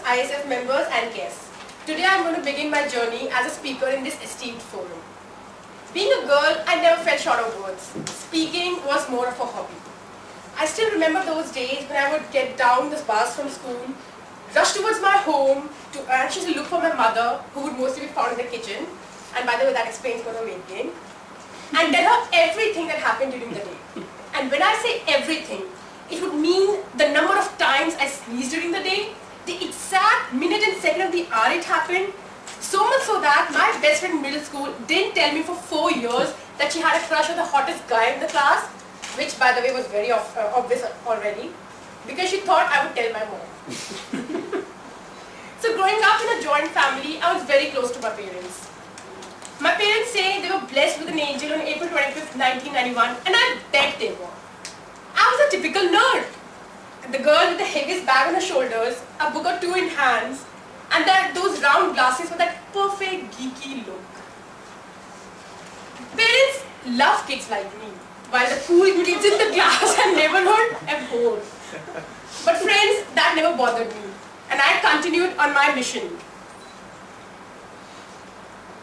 ISF members and guests. Today I am going to begin my journey as a speaker in this esteemed forum. Being a girl, I never felt short of words. Speaking was more of a hobby. I still remember those days when I would get down the bus from school, rush towards my home to anxiously look for my mother, who would mostly be found in the kitchen, and by the way that explains what I'm making, and tell her everything that happened during the day. And when I say everything, it would mean the number of times I sneezed during the day, the exact minute and second of the hour it happened, so much so that my best friend in middle school didn't tell me for 4 years that she had a crush on the hottest guy in the class, which by the way was very obvious already, because she thought I would tell my mom. So growing up in a joint family, I was very close to my parents. My parents say they were blessed with an angel on April 25th, 1991, and I bet they were. I was a typical nerd. The girl with the heaviest bag on her shoulders, a book or two in hands, and those round glasses with that perfect geeky look. Parents love kids like me, while the cool kids in the class and neighborhood abhorred. But friends, that never bothered me, and I continued on my mission.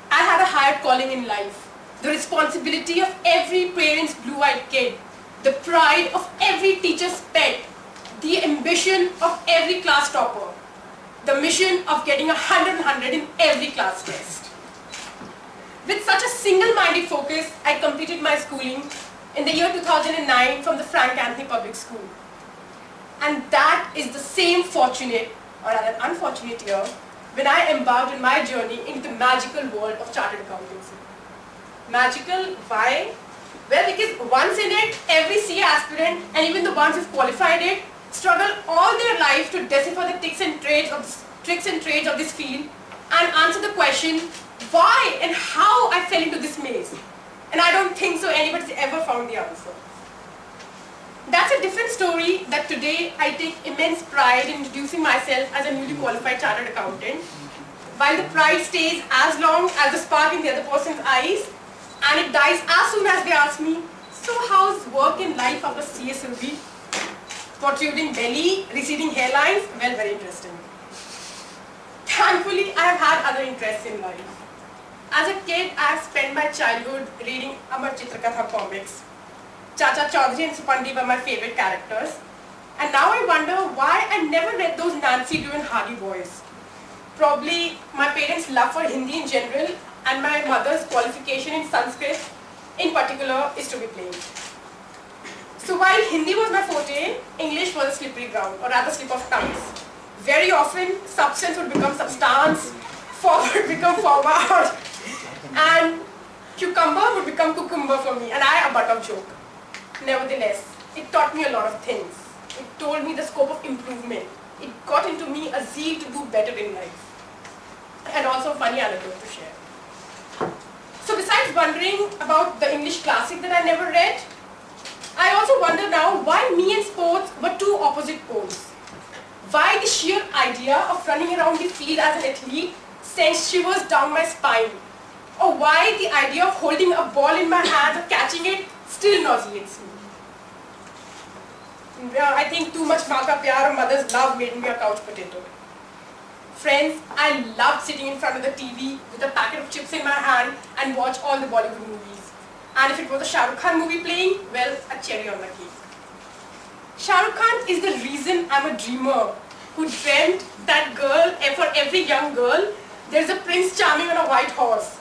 I had a higher calling in life, the responsibility of every parent's blue-eyed kid, the pride of every teacher's pet, the ambition of every class topper, the mission of getting 100 in every class test. With such a single-minded focus, I completed my schooling in the year 2009 from the Frank Anthony Public School. And that is the same fortunate, or rather unfortunate year, when I embarked on my journey into the magical world of chartered accountancy. Magical, why? Well, because once in it, every CA aspirant, and even the ones who've qualified it, struggle all their life to decipher the tricks and trades of this field and answer the question, why and how I fell into this maze. And I don't think so anybody's ever found the answer. That's a different story that today I take immense pride in introducing myself as a newly qualified chartered accountant. While the pride stays as long as the spark in the other person's eyes, and it dies as soon as they ask me, so how's work and life after CS will be? Protruding belly, receding hairlines, well, very interesting. Thankfully, I have had other interests in life. As a kid, I have spent my childhood reading Amar Chitrakatha comics. Chacha Chaudhary and Supandi were my favorite characters. And now I wonder why I never read those Nancy Drew and Hardy Boys. Probably my parents' love for Hindi in general and my mother's qualification in Sanskrit in particular is to be blamed. So while Hindi was my forte, English was a slippery ground, or rather slip of tongues. Very often, substance would become substance, forward become forward, and cucumber would become cucumber for me, and I a butt of joke. Nevertheless, it taught me a lot of things. It told me the scope of improvement. It got into me a zeal to do better in life. And also a funny anecdote to share. So besides wondering about the English classic that I never read, I also wonder now why me and sports were two opposite poles. Why the sheer idea of running around the field as an athlete sends shivers down my spine. Or why the idea of holding a ball in my hands or catching it still nauseates me. I think too much maa ka pyar or mother's love made me a couch potato. Friends, I loved sitting in front of the TV with a packet of chips in my hand and watch all the Bollywood movies. And if it was a Shah Rukh Khan movie playing, well, a cherry on the cake. Shah Rukh Khan is the reason I'm a dreamer who dreamt that for every young girl, there's a Prince Charming on a white horse.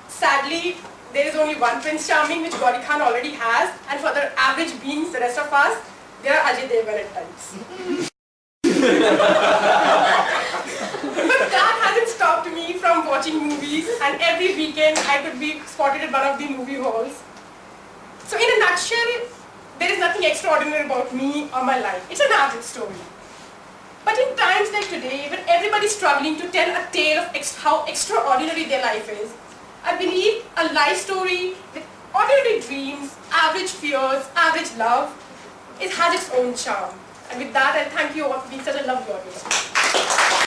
Sadly, there is only one Prince Charming, which Gauri Khan already has, and for the average beings, the rest of us, they are Ajay Devgan at times. But that hasn't stopped me from watching movies, and every weekend I could be spotted at one of the movie halls. So in a nutshell, there is nothing extraordinary about me or my life. It's an average story. But in times like today, when everybody's struggling to tell a tale of how extraordinary their life is, I believe a life story with ordinary dreams, average fears, average love, has its own charm. And with that, I thank you all for being such a lovely audience.